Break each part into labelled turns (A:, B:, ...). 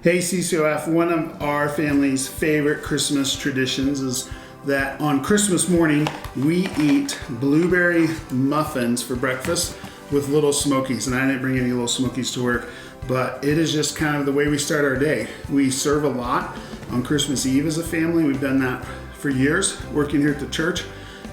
A: Hey CCOF, one of our family's favorite Christmas traditions is that on Christmas morning we eat blueberry muffins for breakfast with little smokies. And I didn't bring any little smokies to work, but it is just kind of the way we start our day. We serve a lot on Christmas Eve as a family. We've done that for years working here at the church.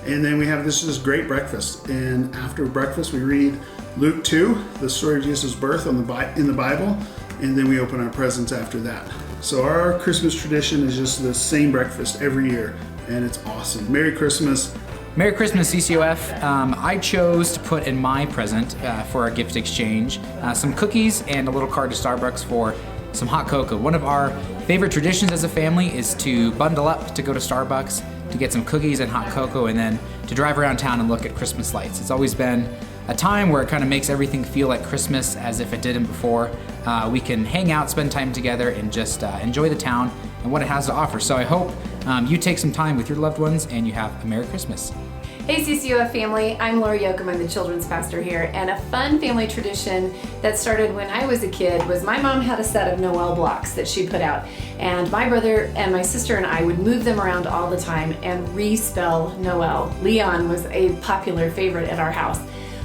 A: And then we have this great breakfast. And after breakfast we read Luke 2, the story of Jesus' birth in the Bible. And then we open our presents after that. So our Christmas tradition is just the same breakfast every year, and it's awesome. Merry Christmas.
B: Merry Christmas, CCOF. I chose to put in my present for our gift exchange some cookies and a little card to Starbucks for some hot cocoa. One of our favorite traditions as a family is to bundle up to go to Starbucks to get some cookies and hot cocoa and then to drive around town and look at Christmas lights. It's always been a time where it kind of makes everything feel like Christmas as if it didn't before. We can hang out, spend time together, and just enjoy the town and what it has to offer. So I hope you take some time with your loved ones and you have a Merry Christmas.
C: Hey CCOF family, I'm Mallory. I'm the children's pastor here, and a fun family tradition that started when I was a kid was my mom had a set of Noel blocks that she put out, and my brother and my sister and I would move them around all the time and respell Noel. Leon was a popular favorite at our house.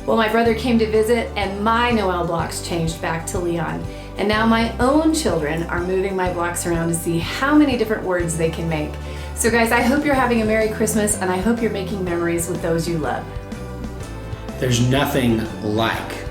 C: Well, my brother came to visit and my Noel blocks changed back to Leon. And now my own children are moving my blocks around to see how many different words they can make. So guys, I hope you're having a Merry Christmas and I hope you're making memories with those you love.
D: There's nothing like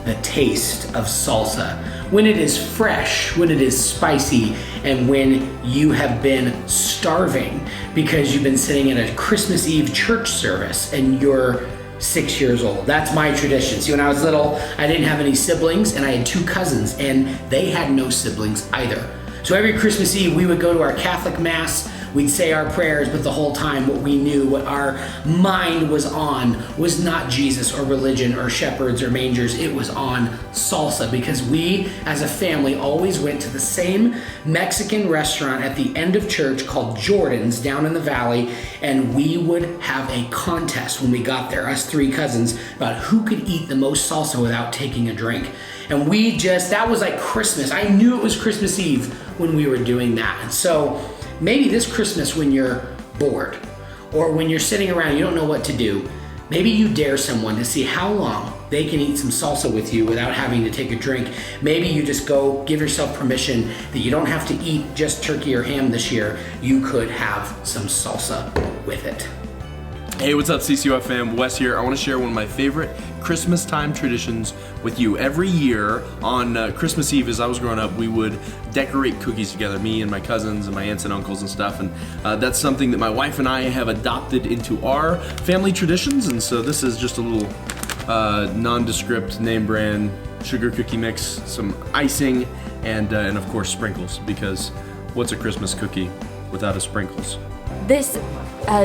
D: the taste of salsa. When it is fresh, when it is spicy, and when you have been starving because you've been sitting in a Christmas Eve church service and you're 6 years old. That's my tradition. See, when I was little, I didn't have any siblings and I had 2 cousins and they had no siblings either. So every Christmas Eve, we would go to our Catholic Mass, we'd say our prayers, but the whole time what we knew, what our mind was on was not Jesus or religion or shepherds or mangers, it was on salsa, because we as a family always went to the same Mexican restaurant at the end of church called Jordan's down in the valley, and we would have a contest when we got there, us 3 cousins, about who could eat the most salsa without taking a drink. And that was like Christmas. I knew it was Christmas Eve when we were doing that. And so maybe this Christmas when you're bored or when you're sitting around, you don't know what to do, maybe you dare someone to see how long they can eat some salsa with you without having to take a drink. Maybe you just go give yourself permission that you don't have to eat just turkey or ham this year. You could have some salsa with it.
E: Hey, what's up CCOF fam? Wes here. I want to share one of my favorite Christmas time traditions with you. Every year on Christmas Eve as I was growing up, we would decorate cookies together, me and my cousins and my aunts and uncles and stuff, and that's something that my wife and I have adopted into our family traditions, and so this is just a little nondescript name brand sugar cookie mix, some icing, and of course sprinkles, because what's a Christmas cookie without a sprinkles?
F: This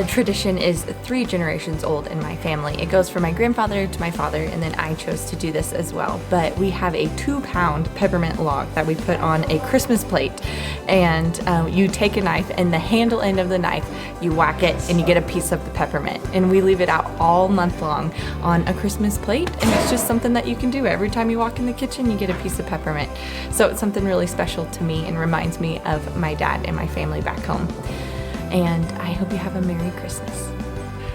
F: tradition is 3 generations old in my family. It goes from my grandfather to my father, and then I chose to do this as well. But we have a 2-pound peppermint log that we put on a Christmas plate, and you take a knife, and the handle end of the knife, you whack it, and you get a piece of the peppermint. And we leave it out all month long on a Christmas plate, and it's just something that you can do. Every time you walk in the kitchen, you get a piece of peppermint. So it's something really special to me and reminds me of my dad and my family back home. And I hope you have a Merry Christmas.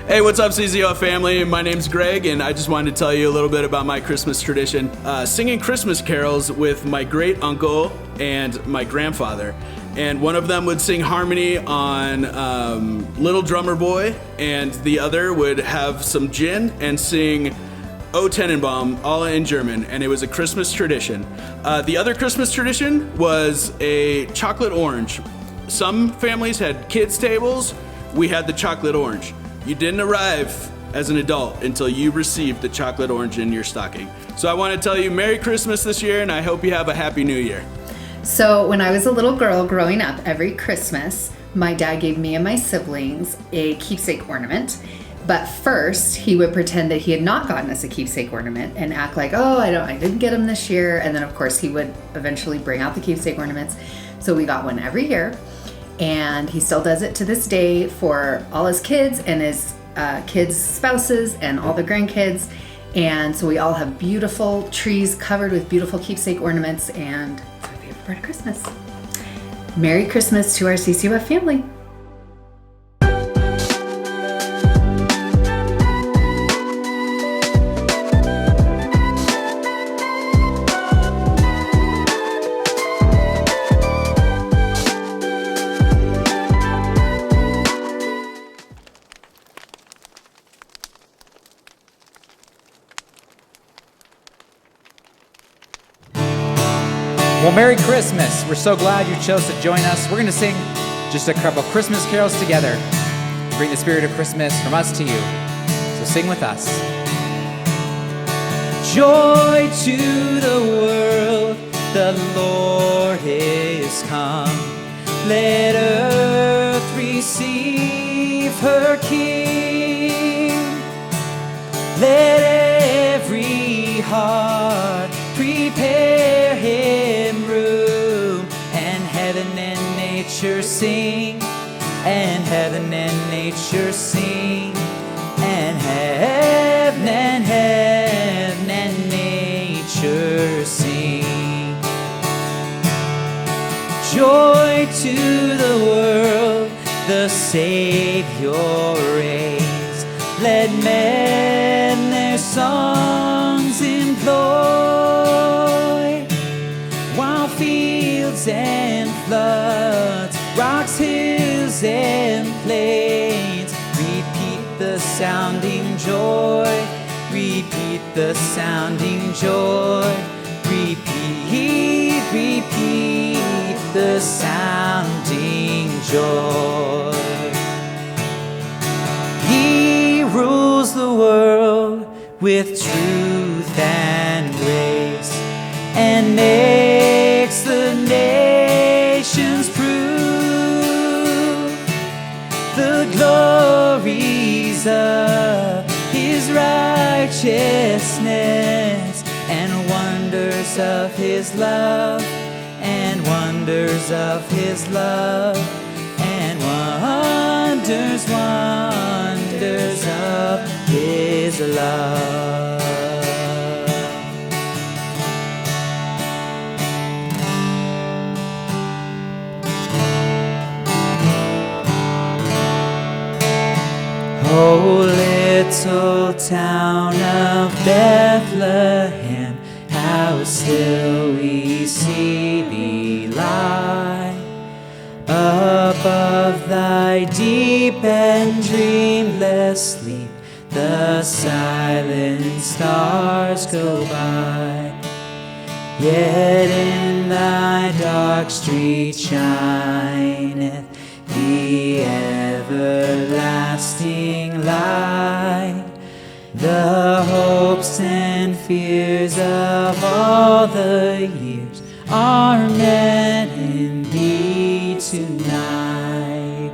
G: Hey, what's up CCO family? My name's Greg, and I just wanted to tell you a little bit about my Christmas tradition. Singing Christmas carols with my great uncle and my grandfather. And one of them would sing harmony on Little Drummer Boy, and the other would have some gin and sing O Tannenbaum, all in German, and it was a Christmas tradition. The other Christmas tradition was a chocolate orange. Some families had kids' tables. We had the chocolate orange. You didn't arrive as an adult until you received the chocolate orange in your stocking. So I want to tell you Merry Christmas this year, and I hope you have a Happy New Year.
H: So when I was a little girl growing up, every Christmas, my dad gave me and my siblings a keepsake ornament. But first, he would pretend that he had not gotten us a keepsake ornament and act like, oh, I didn't get him this year. And then of course he would eventually bring out the keepsake ornaments. So we got one every year. And he still does it to this day for all his kids and his kids' spouses and all the grandkids. And so we all have beautiful trees covered with beautiful keepsake ornaments, and it's my favorite part of Christmas. Merry Christmas to our CCOF family.
B: Well, Merry Christmas. We're so glad you chose to join us. We're going to sing just a couple Christmas carols together. Bring the spirit of Christmas from us to you. So sing with us. Joy to the world, the Lord is come. Let earth receive her King. Let every heart prepare him room, and heaven and nature sing, and heaven and nature sing, and heaven and nature sing. Joy to the world, the Savior reigns. Let men their songs employ, while fields and floods, rocks, hills, and plains repeat the sounding joy, repeat the sounding joy, repeat, repeat the sounding joy. He rules the world with truth and grace, and makes the nations prove the glories of his righteousness, and wonders of his love, and wonders of his love, and wonders, wonders of his love. Oh, little town of Bethlehem, how still we see thee lie. Above thy deep and dreamless sleep, the silent stars go by. Yet in thy dark street shineth the everlasting light. The hopes and fears of all the years are met in thee tonight.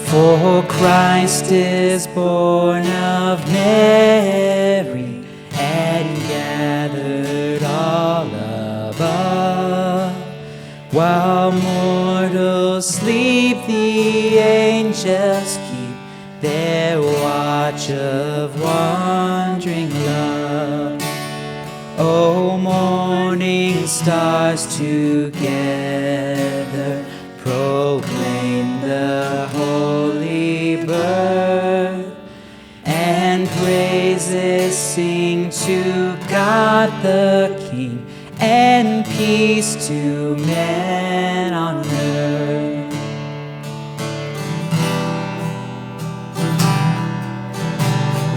B: For Christ is born of Mary, and gathered all above. While mortals sleep, the angels keep their watch of wondering love. O morning stars together proclaim the holy birth, and praises sing to God the King, and peace to men on earth.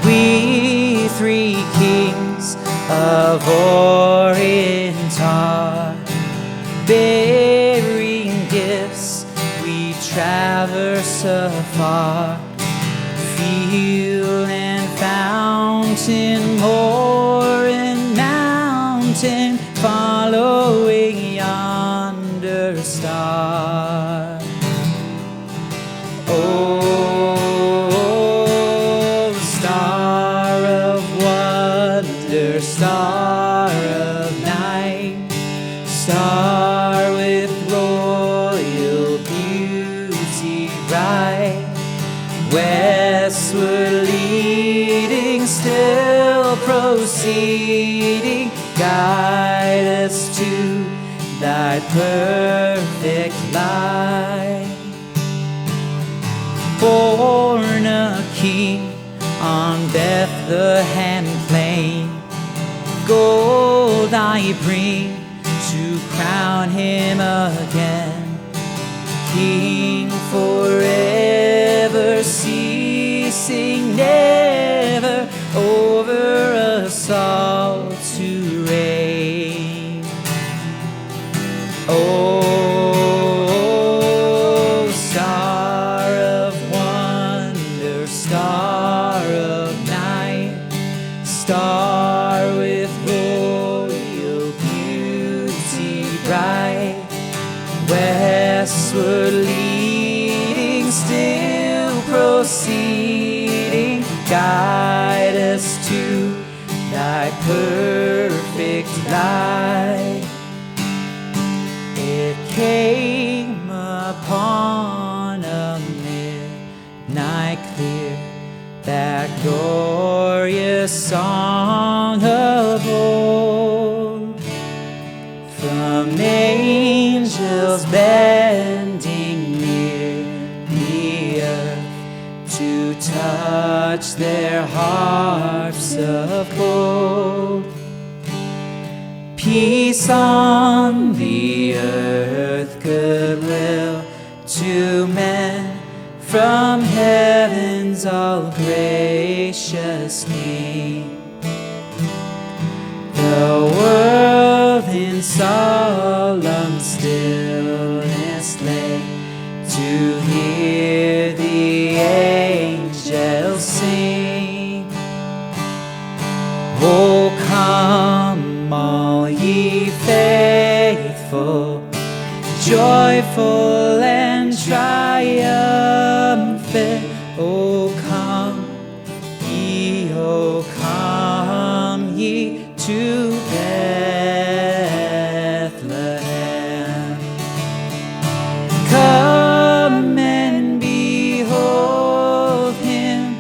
B: We three kings of Orient are, bearing gifts we traverse afar. Field and fountain, moor and mountain, following yonder star. Oh, star of wonder, star of night, star with royal beauty bright, westward leading, still proceeding, guide us to
I: thy perfect light. Born a king on Bethlehem plain, gold I bring to crown him again. King forever, ceasing never, over us all to reign. Oh, star of wonder, star of night, star with royal beauty bright, westward leading, still proceeding, guide us to thy perfect light. It came upon a midnight clear, that glorious song of old, from angels bending near the earth to touch their harps of gold. Peace on the earth, goodwill to men, from heaven's all gracious King. The world in solemn stillness lay, to hear the angels sing. Oh, come all ye faithful, joyful and triumphant. Oh, come ye to Bethlehem. Come and behold him,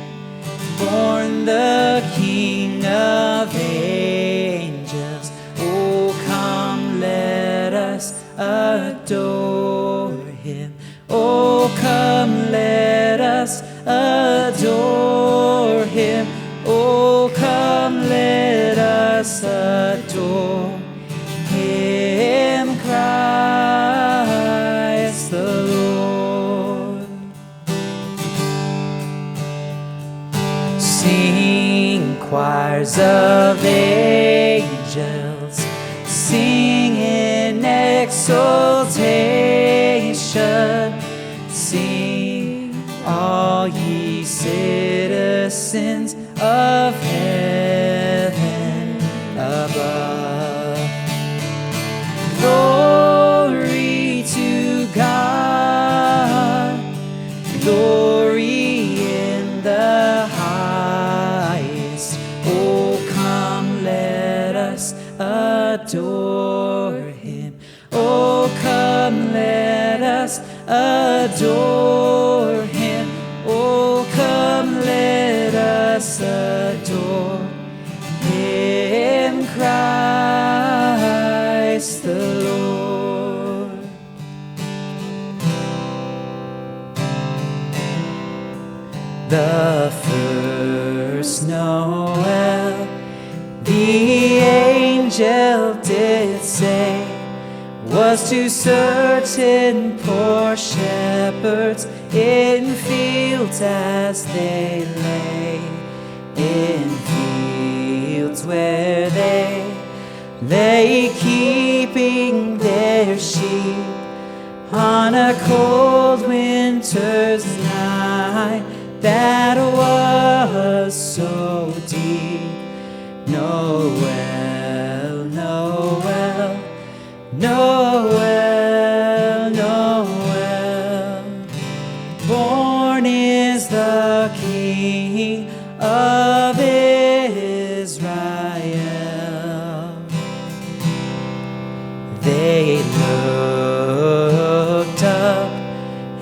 I: born the King of angels. Oh, come, let us adore him. Oh, come, let us adore him. Oh, come, let us adore him, Christ the Lord. Sing, choirs of angels, sing in exultation. Sing, all ye citizens of heaven above. Glory to God, glory in the highest. Oh, come, let us adore him. Oh, come, let us adore him. Oh, come, let us adore him, Christ the Lord. The first Noel, the angel did say, was to certain poor shepherds in fields as they lay, in fields where they lay keeping their sheep on a cold winter's night that was so deep. Noel, Noel, Noel, Noel, born is the King of Israel. They looked up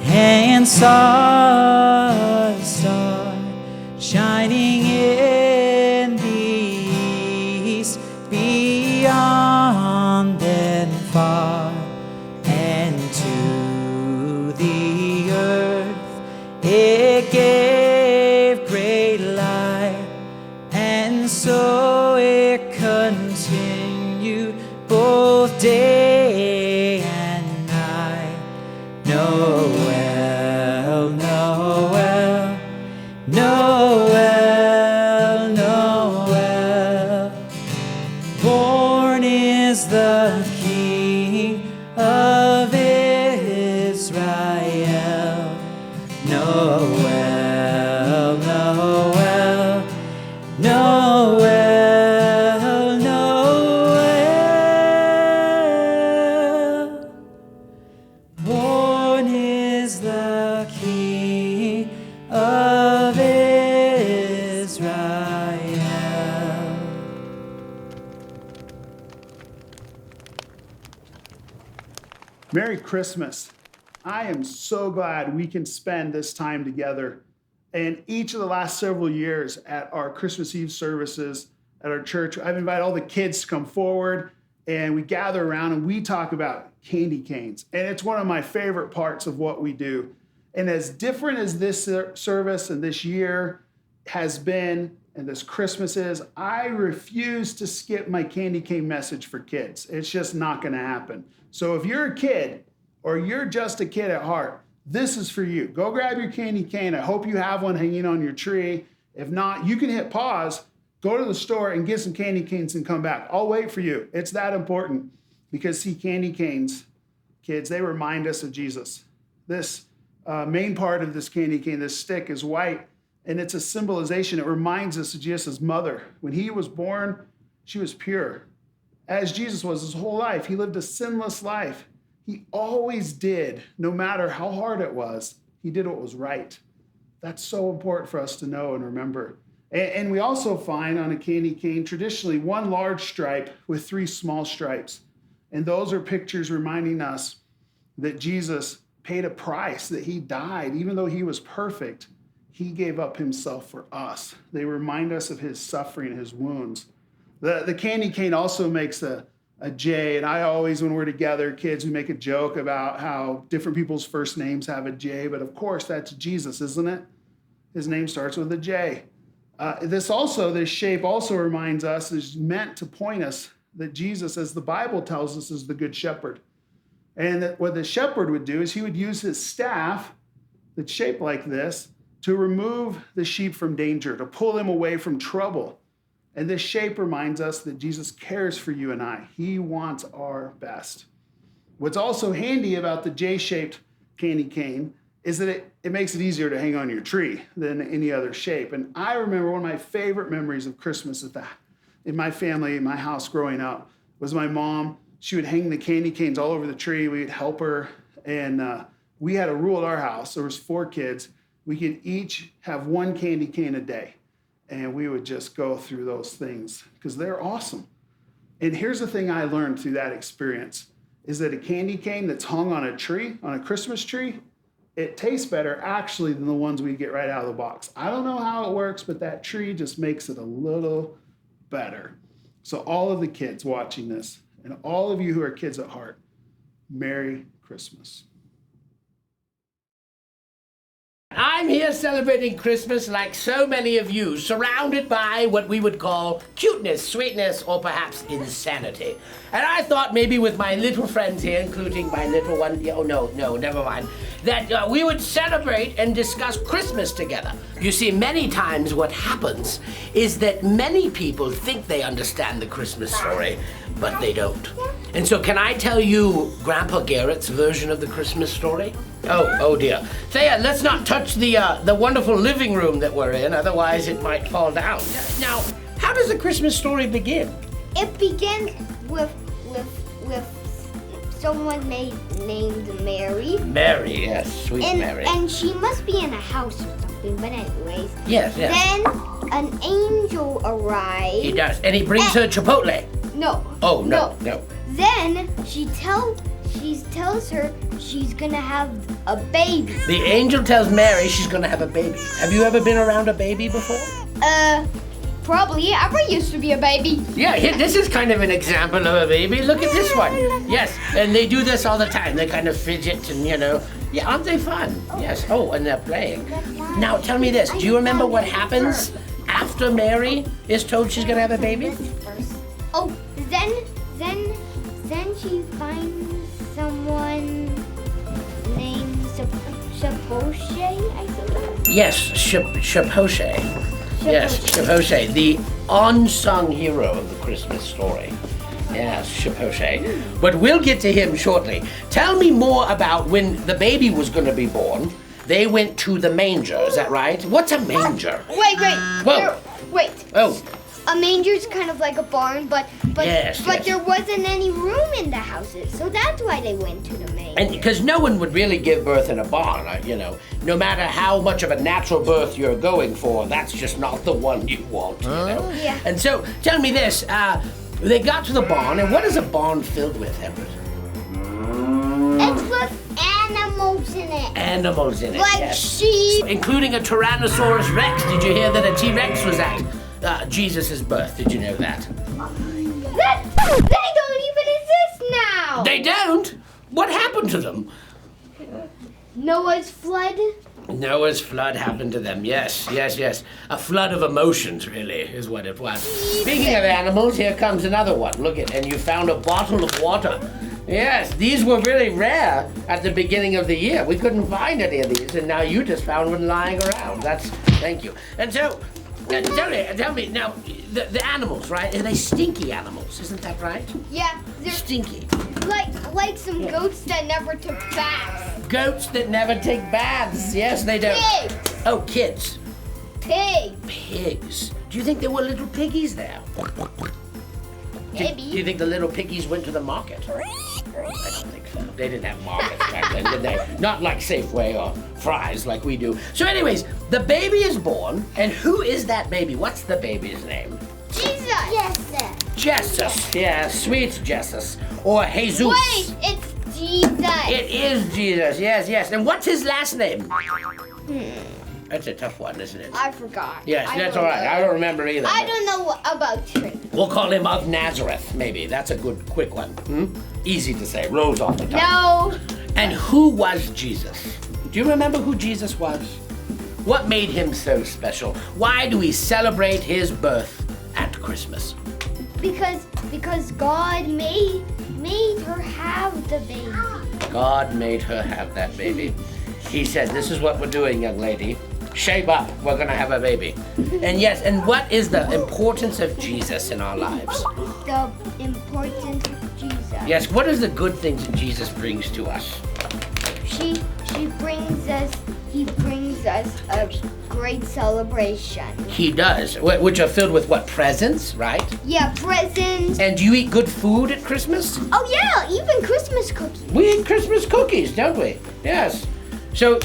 I: and saw a star shining in the east, beyond and far. both day and night. Noel, Noel, Noel, Noel. Born is the King of Israel. Noel, Noel, Noel, Noel. Born is the King of Israel.
A: Merry Christmas. I am so glad we can spend this time together. And each of the last several years at our Christmas Eve services at our church, I've invited all the kids to come forward and we gather around and we talk about candy canes. And it's one of my favorite parts of what we do. And as different as this service and this year has been, and this Christmas is, I refuse to skip my candy cane message for kids. It's just not gonna happen. So if you're a kid or you're just a kid at heart, this is for you. Go grab your candy cane. I hope you have one hanging on your tree. If not, you can hit pause, go to the store and get some candy canes and come back. I'll wait for you. It's that important because see, candy canes, kids, they remind us of Jesus. This main part of this candy cane, this stick is white and it's a symbolization. It reminds us of Jesus' mother. When he was born, she was pure. As Jesus was his whole life, he lived a sinless life. He always did, no matter how hard it was, he did what was right. That's so important for us to know and remember. And we also find on a candy cane, traditionally, one large stripe with 3 small stripes. And those are pictures reminding us that Jesus paid a price, that he died. Even though he was perfect, he gave up himself for us. They remind us of his suffering and his wounds. The candy cane also makes a J, and I always, when we're together, kids, we make a joke about how different people's first names have a J, but of course that's Jesus, isn't it? His name starts with a J. This shape also reminds us, is meant to point us that Jesus, as the Bible tells us, is the good shepherd. And that what the shepherd would do is he would use his staff that's shaped like this to remove the sheep from danger, to pull them away from trouble. And this shape reminds us that Jesus cares for you and I. He wants our best. What's also handy about the J-shaped candy cane is that it makes it easier to hang on your tree than any other shape. And I remember one of my favorite memories of Christmas in my family, in my house growing up, was my mom. She would hang the candy canes all over the tree. We'd help her. And we had a rule at our house. There was 4 kids. We could each have 1 candy cane a day. And we would just go through those things because they're awesome. And here's the thing I learned through that experience is that a candy cane that's hung on a tree, on a Christmas tree, it tastes better actually than the ones we get right out of the box. I don't know how it works, but that tree just makes it a little better. So all of the kids watching this and all of you who are kids at heart, Merry Christmas.
D: I'm here celebrating Christmas like so many of you, surrounded by what we would call cuteness, sweetness, or perhaps insanity. And I thought maybe with my little friends here, including my little one, never mind, that we would celebrate and discuss Christmas together. You see, many times what happens is that many people think they understand the Christmas story, but they don't. And so can I tell you Grandpa Garrett's version of the Christmas story? Oh dear. Thea, let's not touch the wonderful living room that we're in, otherwise it might fall down. Now, how does the Christmas story begin?
J: It begins with someone named Mary.
D: Mary, yes, sweet Mary.
J: And she must be in a house or something, but anyways.
D: Yes.
J: Then an angel arrives.
D: He does, and he brings her Chipotle.
J: No.
D: Oh, no.
J: Then she tells her she's gonna have a baby.
D: The angel tells Mary she's gonna have a baby. Have you ever been around a baby before?
J: Probably. I used to be a baby.
D: Yeah, this is kind of an example of a baby. Look at this one. Yes, and they do this all the time. They kind of fidget and, yeah, aren't they fun? Yes. Oh, and they're playing. Now, tell me this. Do you remember what happens after Mary is told she's gonna have a baby?
J: Oh, then she find someone named Shaposhe, I suppose?
D: Yes, Shaposhe. Yes, Shaposhe, the unsung hero of the Christmas story. Yes, Shaposhe. But we'll get to him shortly. Tell me more about when the baby was going to be born. They went to the manger, is that right? What's a manger?
J: Wait.
D: Whoa.
J: Wait.
D: Oh,
J: A manger's kind of like a barn, but
D: Yes.
J: there wasn't any room in the houses, so that's why they went to the manger.
D: and because no one would really give birth in a barn, no matter how much of a natural birth you're going for, that's just not the one you want,
J: Yeah.
D: And so, tell me this, they got to the barn, and what is a barn filled with, Everett?
J: It's with animals in it.
D: Animals in it,
J: Like
D: yes.
J: sheep.
D: Including a Tyrannosaurus Rex. Did you hear that a T-Rex was at Jesus' birth? Did you know that?
J: They don't even exist now.
D: They don't? What happened to them?
J: Noah's flood.
D: Noah's flood happened to them, yes. A flood of emotions, really, is what it was. Speaking of animals, here comes another one. Look at, and you found a bottle of water. Yes, these were really rare at the beginning of the year. We couldn't find any of these, and now you just found one lying around. Thank you. And so, tell me, now, the animals, right? Are they stinky animals? Isn't that right?
J: Yeah, they're
D: Stinky.
J: like some goats that never took baths.
D: Goats that never take baths. Yes, they don't.
J: Pigs.
D: Oh, kids.
J: Pigs.
D: Do you think there were little piggies there?
J: Maybe.
D: Do you think the little piggies went to the market? I don't think so. They didn't have markets back then, did they? Not like Safeway or Fry's like we do. So anyways, the baby is born, and who is that baby? What's the baby's name?
J: Jesus. Yes, sir.
D: Jesus. Yeah, sweet Jesus. Or Jesus.
J: Wait, it's Jesus.
D: It is Jesus, yes. And what's his last name? That's a tough one, isn't it?
J: I forgot.
D: Yes,
J: I
D: that's
J: don't
D: all right.
J: know.
D: I don't remember either.
J: I don't know about Trey.
D: We'll call him of Nazareth, maybe. That's a good, quick one. Easy to say. Rolls off the tongue.
J: No.
D: And who was Jesus? Do you remember who Jesus was? What made him so special? Why do we celebrate his birth at Christmas?
J: Because God made her have the baby.
D: God made her have that baby. He said, this is what we're doing, young lady. Shape up, we're gonna have a baby. And yes, and what is the importance of Jesus in our lives?
J: The importance of Jesus.
D: Yes, what is the good things that Jesus brings to us?
J: He brings us a great celebration.
D: He does, which are filled with what, presents, right?
J: Yeah, presents.
D: And do you eat good food at Christmas?
J: Oh yeah, even Christmas cookies.
D: We eat Christmas cookies, don't we? Yes. So,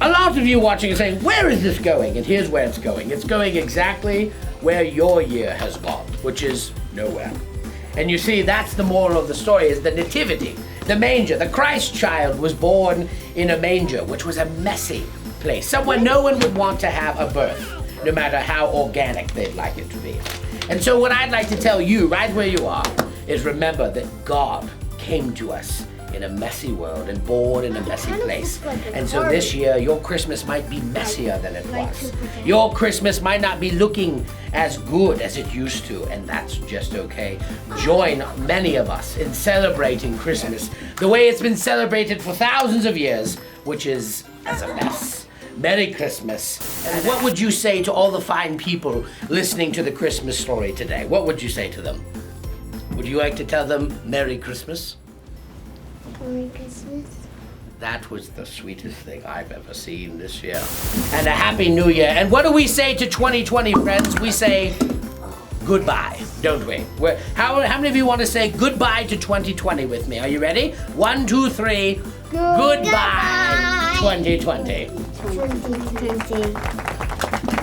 D: a lot of you watching are saying, where is this going? And here's where it's going. It's going exactly where your year has gone, which is nowhere. And you see, that's the moral of the story, is the nativity, the manger. The Christ child was born in a manger, which was a messy place, somewhere no one would want to have a birth, no matter how organic they'd like it to be. And so what I'd like to tell you, right where you are, is remember that God came to us in a messy world and born in a messy place. And so this year, your Christmas might be messier than it was. Your Christmas might not be looking as good as it used to, and that's just okay. Join many of us in celebrating Christmas the way it's been celebrated for thousands of years, which is as a mess. Merry Christmas. And what would you say to all the fine people listening to the Christmas story today? What would you say to them? Would you like to tell them Merry Christmas?
J: Merry Christmas.
D: That was the sweetest thing I've ever seen this year. And a Happy New Year. And what do we say to 2020, friends? We say goodbye, don't we? How many of you want to say goodbye to 2020 with me? Are you ready? 1, 2, 3. Goodbye, 2020.
J: 2020.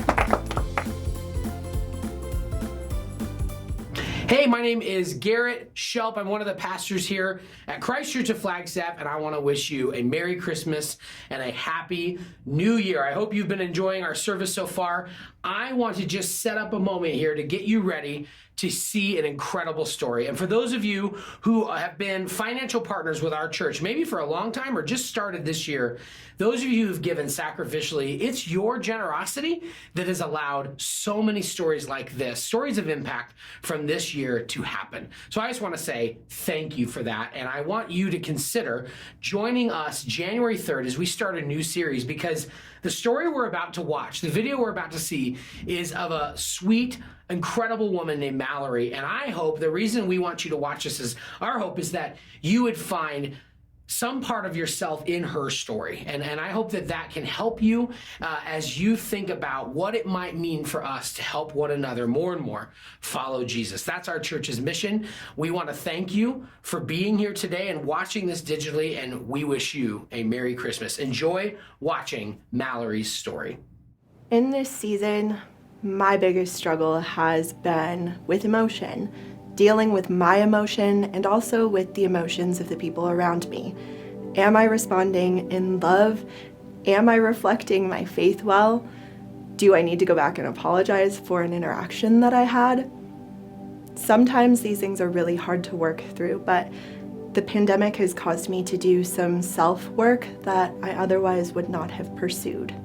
D: Hey, my name is Garrett Shelp. I'm one of the pastors here at Christ Church of Flagstaff, and I want to wish you a Merry Christmas and a Happy New Year. I hope you've been enjoying our service so far. I want to just set up a moment here to get you ready to see an incredible story. And for those of you who have been financial partners with our church, maybe for a long time or just started this year, those of you who've given sacrificially, it's your generosity that has allowed so many stories like this, stories of impact from this year to happen. So I just want to say thank you for that. And I want you to consider joining us January 3rd as we start a new series, because the story we're about to watch, the video we're about to see, is of a sweet, incredible woman named Mallory. And I hope the reason we want you to watch this is our hope is that you would find some part of yourself in her story. And I hope that that can help you as you think about what it might mean for us to help one another more and more follow Jesus. That's our church's mission. We want to thank you for being here today and watching this digitally, and we wish you a Merry Christmas. Enjoy watching Mallory's story.
K: In this season, my biggest struggle has been with emotion, dealing with my emotion and also with the emotions of the people around me. Am I responding in love? Am I reflecting my faith well? Do I need to go back and apologize for an interaction that I had? Sometimes these things are really hard to work through, but the pandemic has caused me to do some self-work that I otherwise would not have pursued.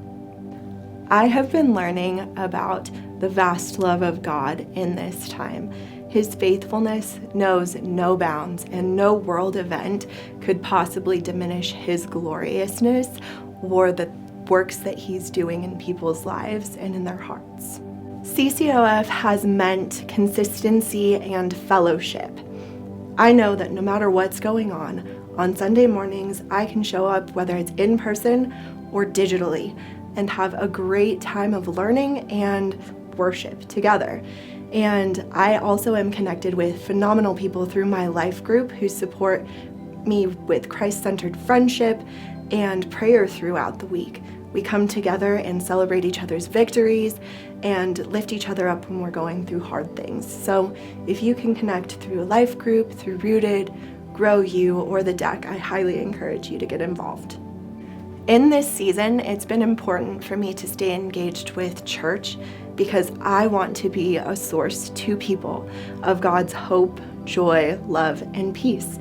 K: I have been learning about the vast love of God in this time. His faithfulness knows no bounds, and no world event could possibly diminish his gloriousness or the works that he's doing in people's lives and in their hearts. CCOF has meant consistency and fellowship. I know that no matter what's going on Sunday mornings, I can show up, whether it's in person or digitally, and have a great time of learning and worship together. And I also am connected with phenomenal people through my life group who support me with Christ-centered friendship and prayer throughout the week. We come together and celebrate each other's victories and lift each other up when we're going through hard things. So if you can connect through a life group, through Rooted, Grow You, or The Deck, I highly encourage you to get involved. In this season, it's been important for me to stay engaged with church because I want to be a source to people of God's hope, joy, love, and peace.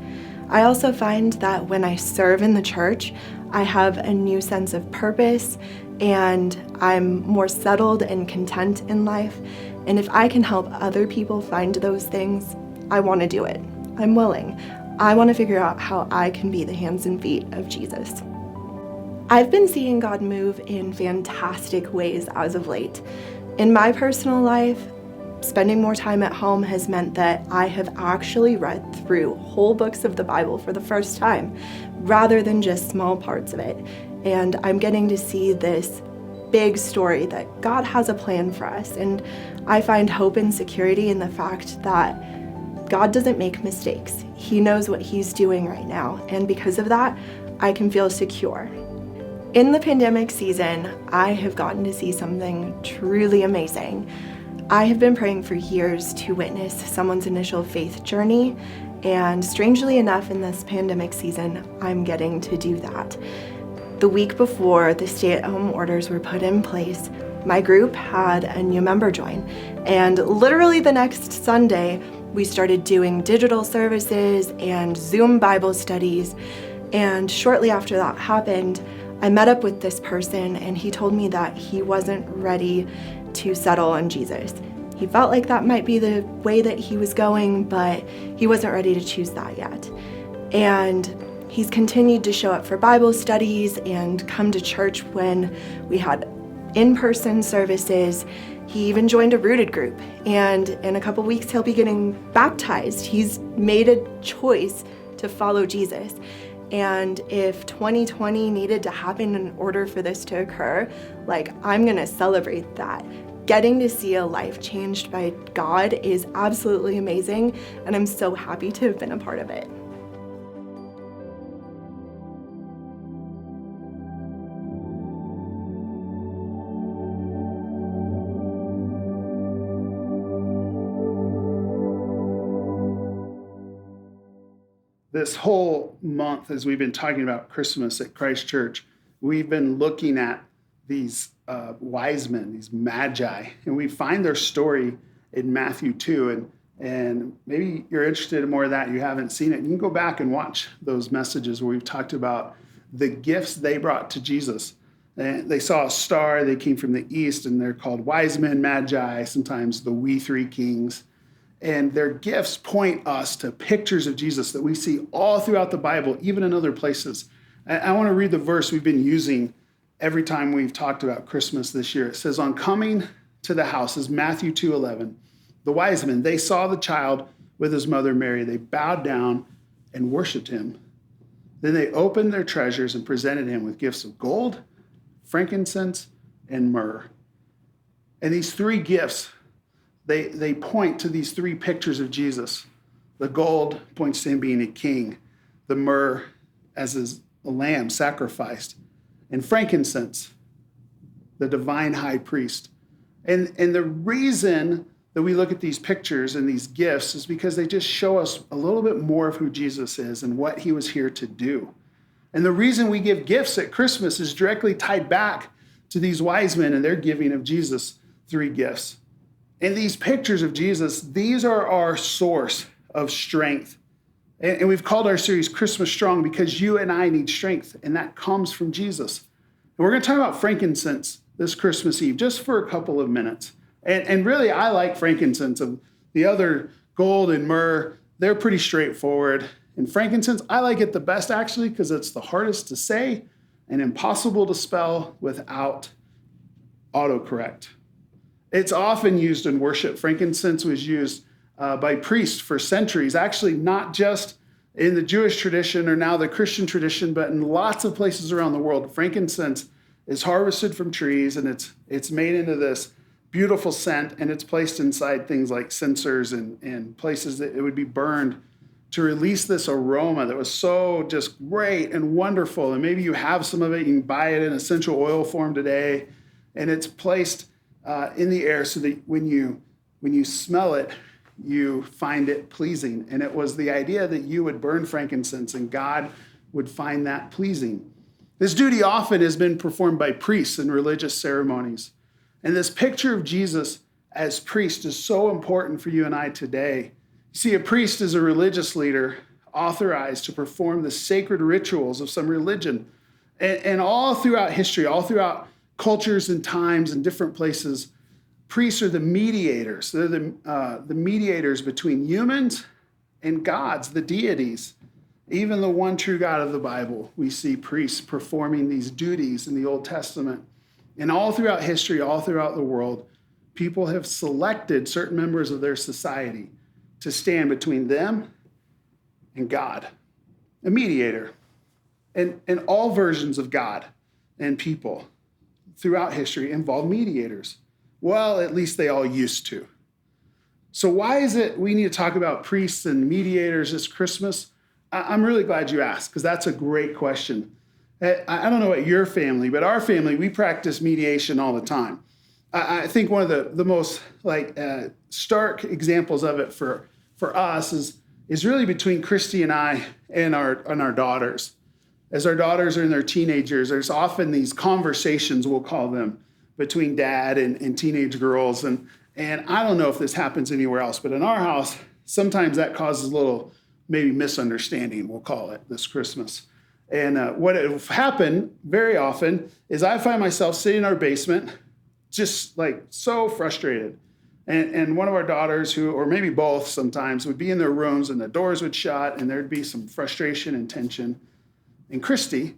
K: I also find that when I serve in the church, I have a new sense of purpose and I'm more settled and content in life. And if I can help other people find those things, I want to do it. I'm willing. I want to figure out how I can be the hands and feet of Jesus. I've been seeing God move in fantastic ways as of late. In my personal life, spending more time at home has meant that I have actually read through whole books of the Bible for the first time, rather than just small parts of it. And I'm getting to see this big story that God has a plan for us. And I find hope and security in the fact that God doesn't make mistakes. He knows what he's doing right now. And because of that, I can feel secure. In the pandemic season, I have gotten to see something truly amazing. I have been praying for years to witness someone's initial faith journey, and strangely enough, in this pandemic season, I'm getting to do that. The week before the stay-at-home orders were put in place, my group had a new member join, and literally the next Sunday, we started doing digital services and Zoom Bible studies, and shortly after that happened, I met up with this person and he told me that he wasn't ready to settle on Jesus. He felt like that might be the way that he was going, but he wasn't ready to choose that yet. And he's continued to show up for Bible studies and come to church when we had in-person services. He even joined a Rooted group, and in a couple weeks he'll be getting baptized. He's made a choice to follow Jesus. And if 2020 needed to happen in order for this to occur, I'm gonna celebrate that. Getting to see a life changed by God is absolutely amazing, and I'm so happy to have been a part of it.
A: This whole month, as we've been talking about Christmas at Christ Church, we've been looking at these wise men, these magi, and we find their story in Matthew 2. And And maybe you're interested in more of that. You haven't seen it. You can go back and watch those messages where we've talked about the gifts they brought to Jesus. And they saw a star. They came from the east, and they're called wise men, magi, sometimes the we three kings. And their gifts point us to pictures of Jesus that we see all throughout the Bible, even in other places. I want to read the verse we've been using every time we've talked about Christmas this year. It says, on coming to the house, is Matthew 2:11. The wise men, they saw the child with his mother Mary. They bowed down and worshiped him. Then they opened their treasures and presented him with gifts of gold, frankincense, and myrrh. And these three gifts, they point to these three pictures of Jesus. The gold points to him being a king. The myrrh as a lamb sacrificed. And frankincense, the divine high priest. And the reason that we look at these pictures and these gifts is because they just show us a little bit more of who Jesus is and what he was here to do. And the reason we give gifts at Christmas is directly tied back to these wise men and their giving of Jesus three gifts. And these pictures of Jesus, these are our source of strength. And we've called our series Christmas Strong because you and I need strength, and that comes from Jesus. And we're going to talk about frankincense this Christmas Eve just for a couple of minutes. And really, I like frankincense. The other gold and myrrh, they're pretty straightforward. And frankincense, I like it the best, actually, because it's the hardest to say and impossible to spell without autocorrect. It's often used in worship. Frankincense was used by priests for centuries, actually not just in the Jewish tradition or now the Christian tradition, but in lots of places around the world. Frankincense is harvested from trees, and it's made into this beautiful scent, and it's placed inside things like censers and places that it would be burned to release this aroma that was so just great and wonderful. And maybe you have some of it, you can buy it in essential oil form today, and it's placed in the air so that when you smell it, you find it pleasing. And it was the idea that you would burn frankincense and God would find that pleasing. This duty often has been performed by priests in religious ceremonies. And this picture of Jesus as priest is so important for you and I today. You see, a priest is a religious leader authorized to perform the sacred rituals of some religion. And all throughout history, all throughout cultures and times and different places, priests are the mediators. They're the mediators between humans and gods, the deities. Even the one true God of the Bible, we see priests performing these duties in the Old Testament. And all throughout history, all throughout the world, people have selected certain members of their society to stand between them and God, a mediator. And all versions of God and people throughout history involve mediators. Well, at least they all used to. So why is it we need to talk about priests and mediators this Christmas? I'm really glad you asked, because that's a great question. I don't know about your family, but our family, we practice mediation all the time. I think one of the most stark examples of it for us is really between Christy and I and our daughters. As our daughters are in their teenagers, there's often these conversations, we'll call them, between dad and teenage girls. And I don't know if this happens anywhere else, but in our house, sometimes that causes a little maybe misunderstanding, we'll call it, this Christmas. And what will happen very often is I find myself sitting in our basement, just like so frustrated. And one of our daughters, or maybe both sometimes, would be in their rooms and the doors would shut and there'd be some frustration and tension. And Christy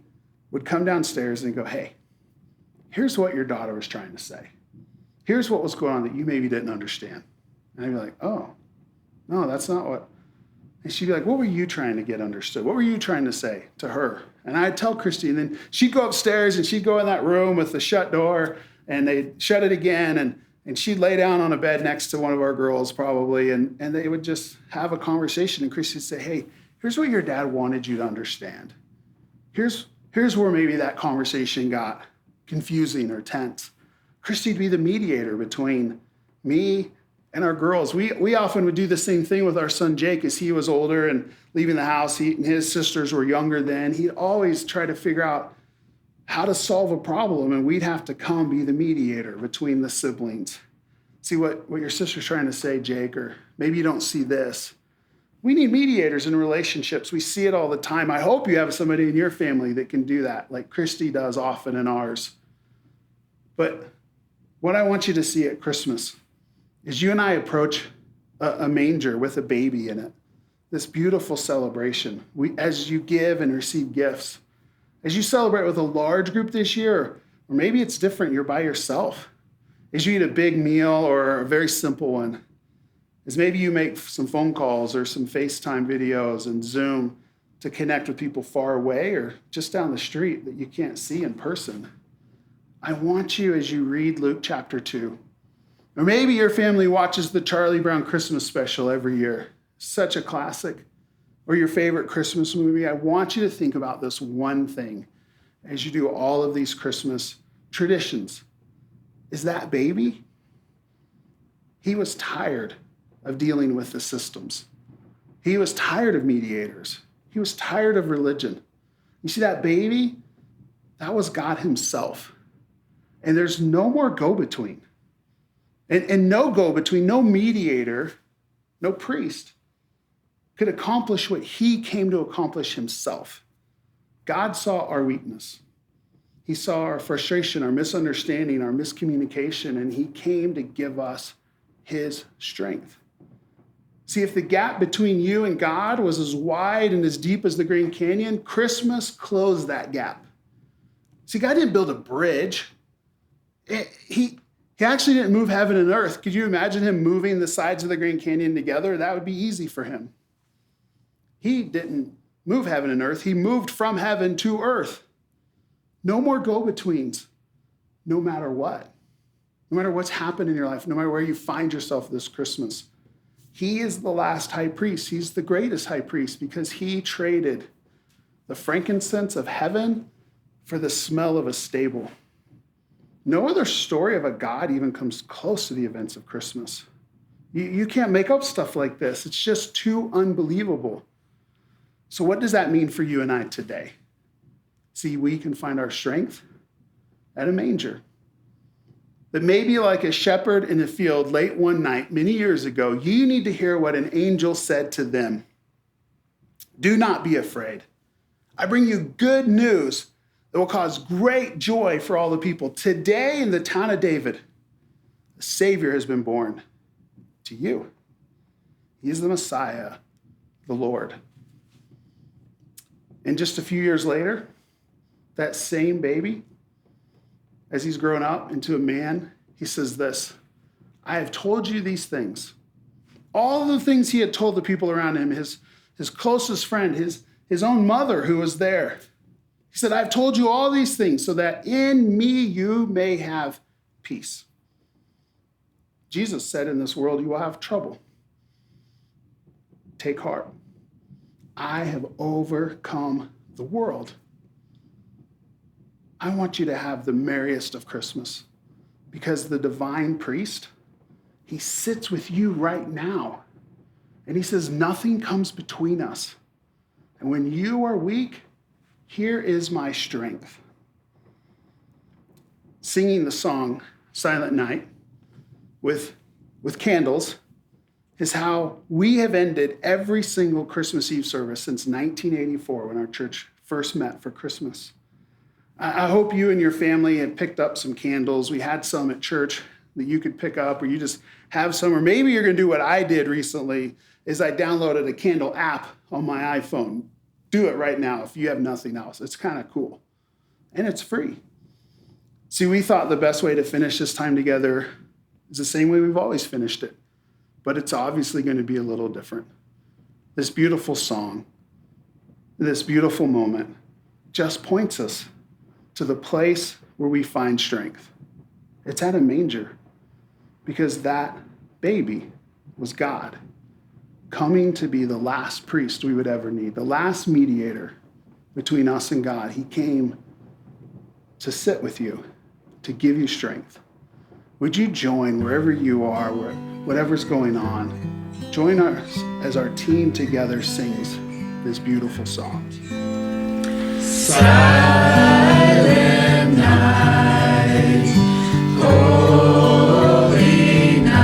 A: would come downstairs and go, hey, here's what your daughter was trying to say. Here's what was going on that you maybe didn't understand. And I'd be like, oh, no, that's not what. And she'd be like, what were you trying to get understood? What were you trying to say to her? And I'd tell Christy, and then she'd go upstairs and she'd go in that room with the shut door and they'd shut it again. And she'd lay down on a bed next to one of our girls probably. And they would just have a conversation. And Christy would say, hey, here's what your dad wanted you to understand. Here's where maybe that conversation got confusing or tense. Christy'd be the mediator between me and our girls. We often would do the same thing with our son Jake as he was older and leaving the house. He and his sisters were younger then. He'd always try to figure out how to solve a problem, and we'd have to come be the mediator between the siblings. See what your sister's trying to say, Jake, or maybe you don't see this. We need mediators in relationships. We see it all the time. I hope you have somebody in your family that can do that, like Christy does often in ours. But what I want you to see at Christmas is you and I approach a manger with a baby in it. This beautiful celebration. As you give and receive gifts, as you celebrate with a large group this year, or maybe it's different, you're by yourself. As you eat a big meal or a very simple one, as maybe you make some phone calls or some FaceTime videos and Zoom to connect with people far away or just down the street that you can't see in person. I want you, as you read Luke chapter 2, or maybe your family watches the Charlie Brown Christmas special every year, such a classic, or your favorite Christmas movie, I want you to think about this one thing as you do all of these Christmas traditions. Is that baby? He was tired of dealing with the systems. He was tired of mediators. He was tired of religion. You see that baby? That was God himself. And there's no more go-between. And no go-between, no mediator, no priest could accomplish what he came to accomplish himself. God saw our weakness. He saw our frustration, our misunderstanding, our miscommunication, and he came to give us his strength. See, if the gap between you and God was as wide and as deep as the Grand Canyon, Christmas closed that gap. See, God didn't build a bridge. He actually didn't move heaven and earth. Could you imagine him moving the sides of the Grand Canyon together? That would be easy for him. He didn't move heaven and earth. He moved from heaven to earth. No more go-betweens, no matter what. No matter what's happened in your life, no matter where you find yourself this Christmas. He is the last high priest. He's the greatest high priest because he traded the frankincense of heaven for the smell of a stable. No other story of a God even comes close to the events of Christmas. You can't make up stuff like this. It's just too unbelievable. So what does that mean for you and I today? See, we can find our strength at a manger. That maybe like a shepherd in a field late one night, many years ago, you need to hear what an angel said to them. Do not be afraid. I bring you good news that will cause great joy for all the people. Today in the town of David, a Savior has been born to you. He is the Messiah, the Lord. And just a few years later, that same baby, as he's grown up into a man, he says this, I have told you these things. All the things he had told the people around him, his closest friend, his own mother who was there. He said, I've told you all these things so that in me you may have peace. Jesus said, in this world you will have trouble. Take heart. I have overcome the world. I want you to have the merriest of Christmas because the divine priest, he sits with you right now. And he says, nothing comes between us. And when you are weak, here is my strength. Singing the song, Silent Night, with candles is how we have ended every single Christmas Eve service since 1984 when our church first met for Christmas. I hope you and your family have picked up some candles. We had some at church that you could pick up, or you just have some, or maybe you're going to do what I did recently, is I downloaded a candle app on my iPhone. Do it right now if you have nothing else. It's kind of cool. And it's free. See, we thought the best way to finish this time together is the same way we've always finished it, but it's obviously going to be a little different. This beautiful song, this beautiful moment just points us to the place where we find strength. It's at a manger because that baby was God coming to be the last priest we would ever need, the last mediator between us and God. He came to sit with you, to give you strength. Would you join wherever you are, whatever's going on? Join us as our team together sings this beautiful song.
I: Silent night, holy night.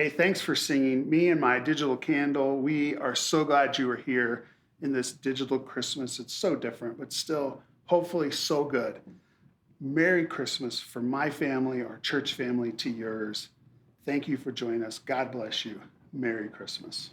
A: Hey, thanks for singing. Me and my digital candle, we are so glad you were here in this digital Christmas. It's so different, but still, hopefully, so good. Merry Christmas from my family, our church family, to yours. Thank you for joining us. God bless you. Merry Christmas.